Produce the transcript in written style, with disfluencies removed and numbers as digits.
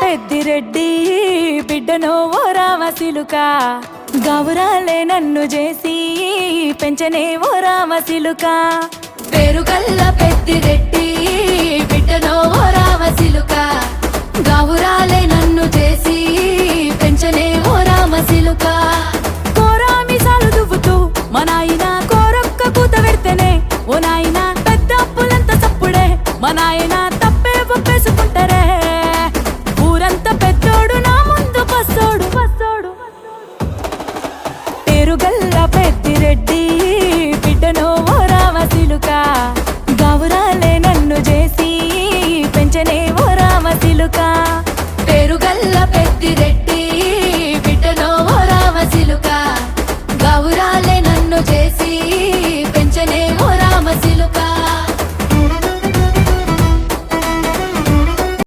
పెద్దిరెడ్డి బిడ్డనో ఓ రామసిలుక గౌరాలే నన్ను చేసి పెంచనే ఓ రామసిలుక పేరుగల్ల పెద్దిరెడ్డి బిడ్డనో ఓ రామసిలుక గౌరాలే నన్ను చేసి పెంచనే ఓ రామసిలుక కోరామిసాలు దువ్వుతూ మా నాయన కోరొక్క కూత పెడితేనే ఓ నాయన పెద్ద అప్పులంత చప్పుడే మా నాయన తప్పే ఒప్పేసుకుంటారే ఊరంతా పెద్దోడు నా ముందు పస్సోడు పస్సోడు పేరుగల్ల పెద్దిరెడ్డి బిడ్డనో ఓ రామసిలుక గౌరాలే నన్ను చేసి పెంచనే ఓ రామసిలుక పేరుగల్ల పెద్దిరెడ్డి